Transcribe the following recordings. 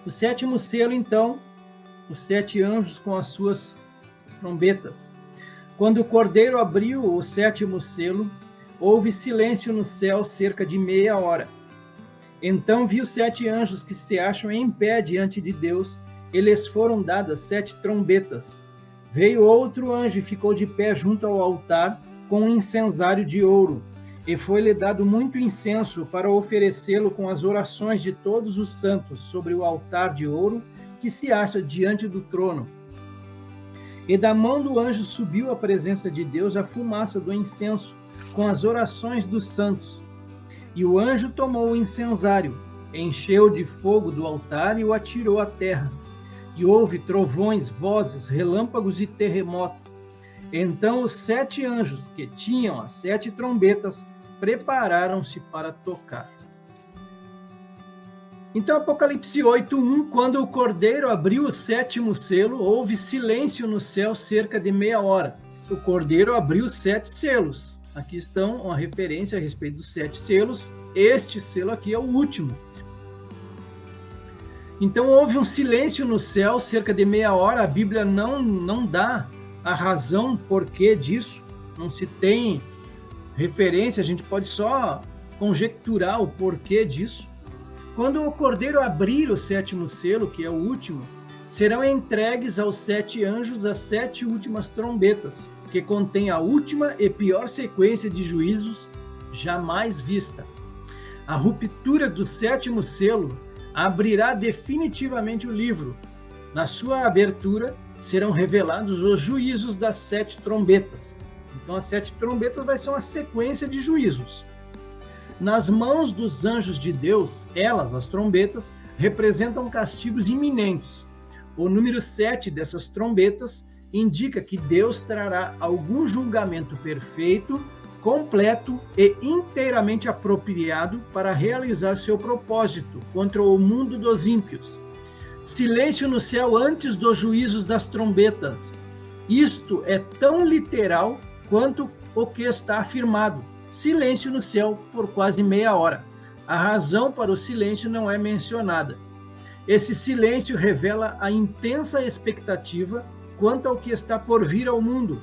O sétimo selo, então, os 7 anjos com as suas trombetas. Quando o cordeiro abriu o sétimo selo, houve silêncio no céu cerca de meia hora. Então vi os 7 anjos que se acham em pé diante de Deus, e lhes foram dadas 7 trombetas. Veio outro anjo e ficou de pé junto ao altar com um incensário de ouro, e foi-lhe dado muito incenso para oferecê-lo com as orações de todos os santos sobre o altar de ouro que se acha diante do trono. E da mão do anjo subiu à presença de Deus a fumaça do incenso, com as orações dos santos. E o anjo tomou o incensário, encheu de fogo do altar e o atirou à terra. E houve trovões, vozes, relâmpagos e terremoto. Então os 7 anjos que tinham as 7 trombetas prepararam-se para tocar. Então, Apocalipse 8:1, quando o cordeiro abriu o sétimo selo, houve silêncio no céu cerca de meia hora. O cordeiro abriu 7 selos. Aqui estão uma referência a respeito dos 7 selos. Este selo aqui é o último. Então, houve um silêncio no céu cerca de meia hora. A Bíblia não dá a razão porquê disso. Não se tem referência, a gente pode só conjecturar o porquê disso. Quando o cordeiro abrir o sétimo selo, que é o último, serão entregues aos 7 anjos as 7 últimas trombetas, que contém a última e pior sequência de juízos jamais vista. A ruptura do sétimo selo abrirá definitivamente o livro. Na sua abertura, serão revelados os juízos das 7 trombetas. Então, as 7 trombetas vai ser uma sequência de juízos. Nas mãos dos anjos de Deus, elas, as trombetas, representam castigos iminentes. O número 7 dessas trombetas indica que Deus trará algum julgamento perfeito, completo e inteiramente apropriado para realizar seu propósito contra o mundo dos ímpios. Silêncio no céu antes dos juízos das trombetas. Isto é tão literal quanto o que está afirmado. Silêncio no céu por quase meia hora. A razão para o silêncio não é mencionada. Esse silêncio revela a intensa expectativa quanto ao que está por vir ao mundo.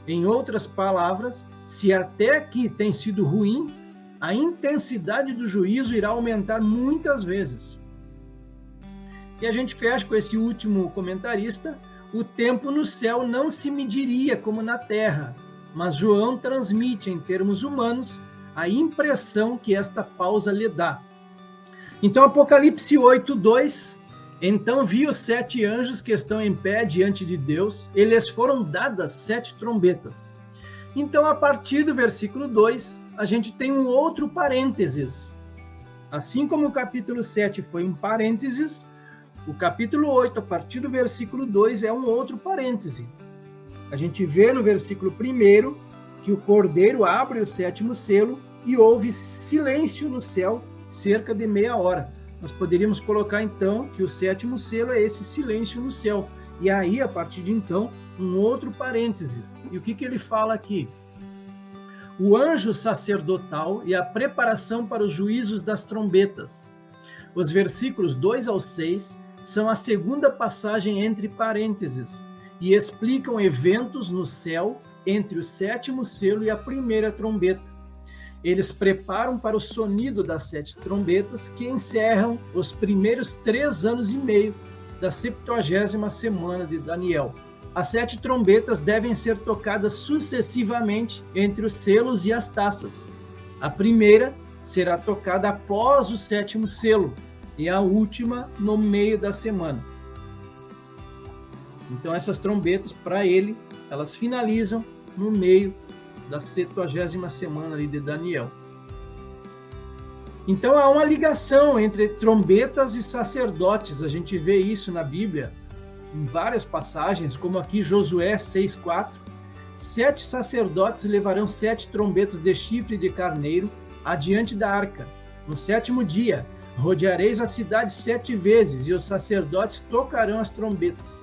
Em outras palavras, se até aqui tem sido ruim, a intensidade do juízo irá aumentar muitas vezes. E a gente fecha com esse último comentarista: o tempo no céu não se mediria como na terra, mas João transmite em termos humanos a impressão que esta pausa lhe dá. Então, Apocalipse 8:2, então vi os 7 anjos que estão em pé diante de Deus, e lhes foram dadas 7 trombetas. Então, a partir do versículo 2, a gente tem um outro parênteses. Assim como o capítulo 7 foi um parênteses, o capítulo 8, a partir do versículo 2, é um outro parêntese. A gente vê no versículo 1 que o cordeiro abre o sétimo selo e houve silêncio no céu cerca de meia hora. Nós poderíamos colocar, então, que o sétimo selo é esse silêncio no céu. E aí, a partir de então, um outro parênteses. E o que ele fala aqui? O anjo sacerdotal e a preparação para os juízos das trombetas. Os versículos 2 ao 6 são a segunda passagem entre parênteses e explicam eventos no céu entre o sétimo selo e a primeira trombeta. Eles preparam para o sonido das 7 trombetas que encerram os primeiros 3 anos e meio da 70ª semana de Daniel. As 7 trombetas devem ser tocadas sucessivamente entre os selos e as taças. A primeira será tocada após o sétimo selo e a última no meio da semana. Então, essas trombetas, para ele, elas finalizam no meio da 70ª semana ali de Daniel. Então, há uma ligação entre trombetas e sacerdotes. A gente vê isso na Bíblia, em várias passagens, como aqui Josué 6:4. 7 sacerdotes levarão 7 trombetas de chifre de carneiro adiante da arca. No 7º dia, rodeareis a cidade 7 vezes, e os sacerdotes tocarão as trombetas.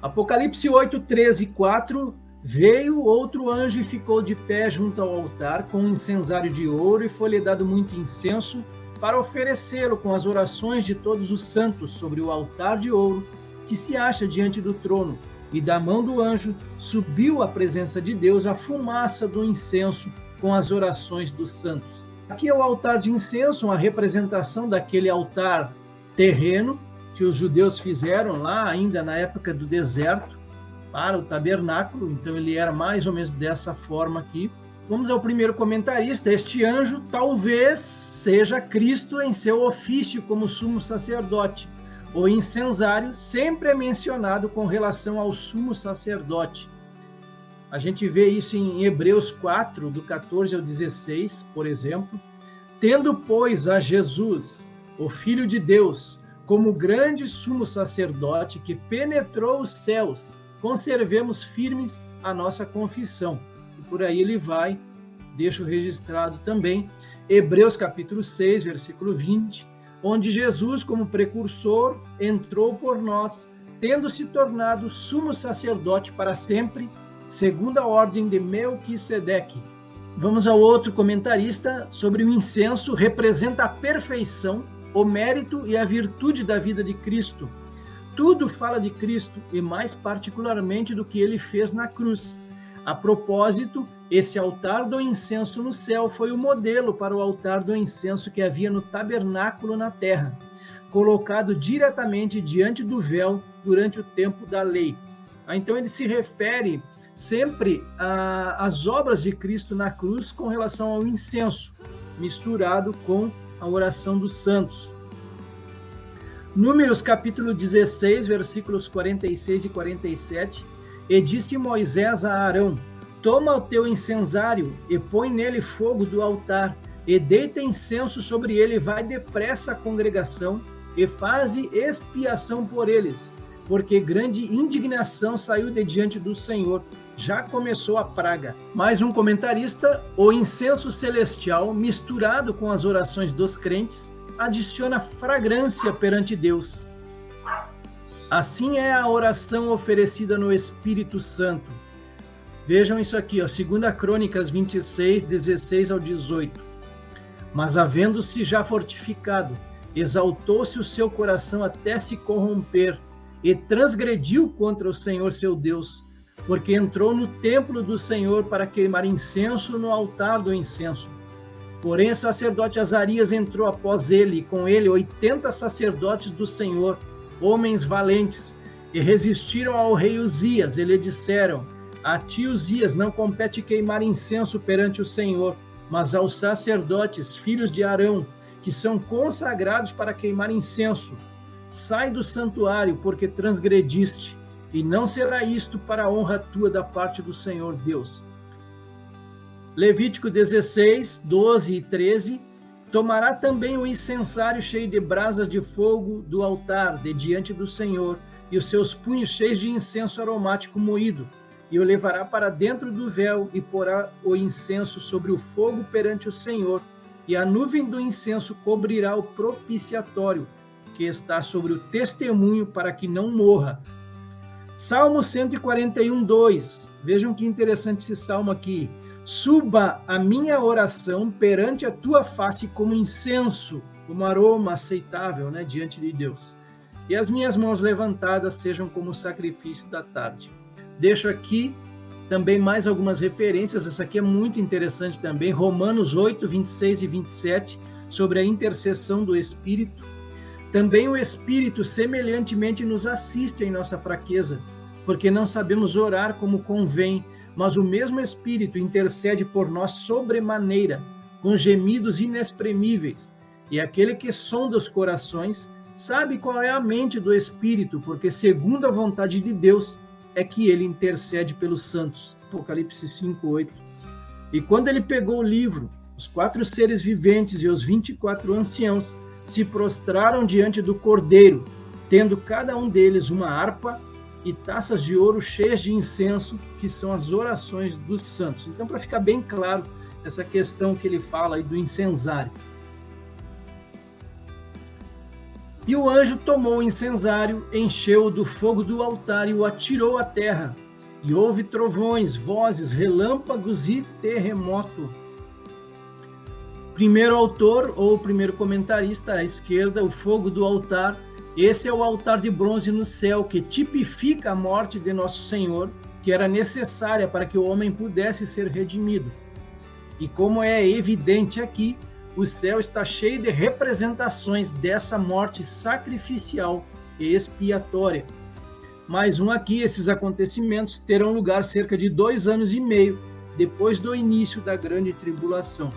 Apocalipse 8:13 e 4, veio outro anjo e ficou de pé junto ao altar com um incensário de ouro, e foi-lhe dado muito incenso para oferecê-lo com as orações de todos os santos sobre o altar de ouro que se acha diante do trono, e da mão do anjo subiu à presença de Deus a fumaça do incenso com as orações dos santos. Aqui é o altar de incenso, uma representação daquele altar terreno que os judeus fizeram lá ainda na época do deserto para o tabernáculo, então ele era mais ou menos dessa forma aqui. Vamos ao primeiro comentarista. Este anjo talvez seja Cristo em seu ofício como sumo sacerdote. O incensário sempre é mencionado com relação ao sumo sacerdote. A gente vê isso em Hebreus 4, do 14 ao 16, por exemplo. Tendo, pois, a Jesus, o Filho de Deus, como grande sumo sacerdote que penetrou os céus, conservemos firmes a nossa confissão. E por aí ele vai, deixo registrado também, Hebreus capítulo 6, versículo 20, onde Jesus, como precursor, entrou por nós, tendo se tornado sumo sacerdote para sempre, segundo a ordem de Melquisedeque. Vamos ao outro comentarista. Sobre o incenso, representa a perfeição, o mérito e a virtude da vida de Cristo. Tudo fala de Cristo e mais particularmente do que ele fez na cruz. A propósito, esse altar do incenso no céu foi o modelo para o altar do incenso que havia no tabernáculo na terra, colocado diretamente diante do véu durante o tempo da lei. Então ele se refere sempre às obras de Cristo na cruz com relação ao incenso, misturado com a oração dos santos. Números capítulo 16, versículos 46 e 47, e disse Moisés a Arão, toma o teu incensário e põe nele fogo do altar, e deita incenso sobre ele, vai depressa à congregação, e faze expiação por eles, porque grande indignação saiu de diante do Senhor, já começou a praga. Mais um comentarista, o incenso celestial, misturado com as orações dos crentes, adiciona fragrância perante Deus. Assim é a oração oferecida no Espírito Santo. Vejam isso aqui, 2 Crônicas 26, 16 ao 18. Mas havendo-se já fortificado, exaltou-se o seu coração até se corromper, e transgrediu contra o Senhor seu Deus, porque entrou no templo do Senhor para queimar incenso no altar do incenso. Porém, o sacerdote Azarias entrou após ele, e com ele 80 sacerdotes do Senhor, homens valentes, e resistiram ao rei Uzias, e lhe disseram, a ti, Uzias, não compete queimar incenso perante o Senhor, mas aos sacerdotes, filhos de Arão, que são consagrados para queimar incenso. Sai do santuário, porque transgrediste, e não será isto para a honra tua da parte do Senhor Deus. Levítico 16, 12 e 13, tomará também o incensário cheio de brasas de fogo do altar, de diante do Senhor, e os seus punhos cheios de incenso aromático moído, e o levará para dentro do véu, e porá o incenso sobre o fogo perante o Senhor, e a nuvem do incenso cobrirá o propiciatório, que está sobre o testemunho, para que não morra. Salmo 141, 2. Vejam que interessante esse salmo aqui. Suba a minha oração perante a tua face como incenso, como aroma aceitável, diante de Deus. E as minhas mãos levantadas sejam como sacrifício da tarde. Deixo aqui também mais algumas referências. Essa aqui é muito interessante também. Romanos 8, 26 e 27, sobre a intercessão do Espírito. Também o Espírito semelhantemente nos assiste em nossa fraqueza, porque não sabemos orar como convém, mas o mesmo Espírito intercede por nós sobremaneira, com gemidos inexprimíveis. E aquele que sonda os corações sabe qual é a mente do Espírito, porque segundo a vontade de Deus é que ele intercede pelos santos. Apocalipse 5, 8. E quando ele pegou o livro, os 4 seres viventes e os 24 anciãos se prostraram diante do Cordeiro, tendo cada um deles uma harpa e taças de ouro cheias de incenso, que são as orações dos santos. Então, para ficar bem claro essa questão que ele fala aí do incensário. E o anjo tomou o incensário, encheu-o do fogo do altar e o atirou à terra. E houve trovões, vozes, relâmpagos e terremoto. Primeiro autor ou primeiro comentarista à esquerda, o fogo do altar. Esse é o altar de bronze no céu, que tipifica a morte de Nosso Senhor, que era necessária para que o homem pudesse ser redimido. E como é evidente aqui, o céu está cheio de representações dessa morte sacrificial e expiatória. Mais um aqui, esses acontecimentos terão lugar cerca de 2 anos e meio depois do início da grande tribulação.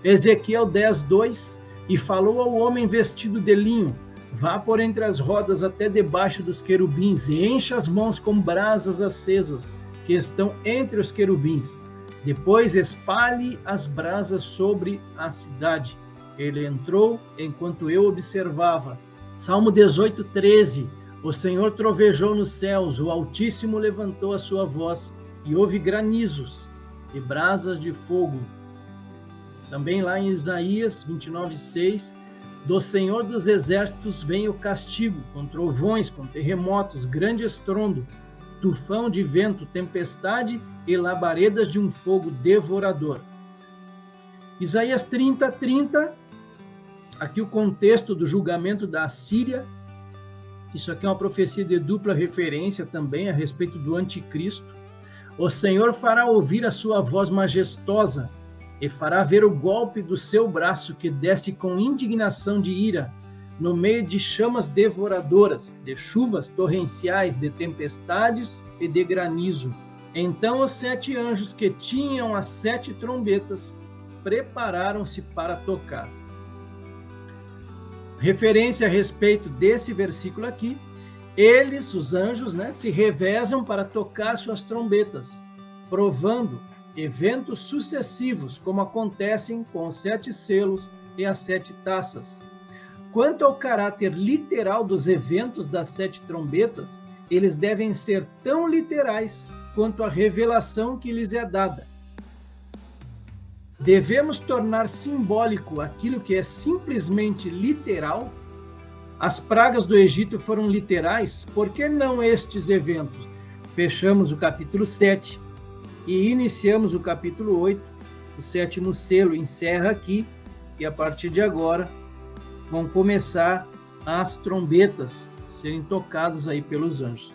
Ezequiel 10:2, e falou ao homem vestido de linho, vá por entre as rodas até debaixo dos querubins, e encha as mãos com brasas acesas, que estão entre os querubins. Depois espalhe as brasas sobre a cidade. Ele entrou enquanto eu observava. Salmo 18:13, o Senhor trovejou nos céus, o Altíssimo levantou a sua voz, e houve granizos e brasas de fogo. Também lá em Isaías 29:6, do Senhor dos exércitos vem o castigo, com trovões, com terremotos, grande estrondo, tufão de vento, tempestade e labaredas de um fogo devorador. Isaías 30:30, aqui o contexto do julgamento da Assíria. Isso aqui é uma profecia de dupla referência também a respeito do anticristo. O Senhor fará ouvir a sua voz majestosa e fará ver o golpe do seu braço que desce com indignação de ira, no meio de chamas devoradoras, de chuvas torrenciais, de tempestades e de granizo. Então os 7 anjos que tinham as 7 trombetas prepararam-se para tocar. Referência a respeito desse versículo aqui, eles, os anjos, se revezam para tocar suas trombetas, provando eventos sucessivos, como acontecem com os 7 selos e as 7 taças. Quanto ao caráter literal dos eventos das 7 trombetas, eles devem ser tão literais quanto a revelação que lhes é dada. Devemos tornar simbólico aquilo que é simplesmente literal. As pragas do Egito foram literais, por que não estes eventos? Fechamos o capítulo 7 e iniciamos o capítulo 8. O 7º selo encerra aqui e a partir de agora vão começar as trombetas serem tocadas aí pelos anjos.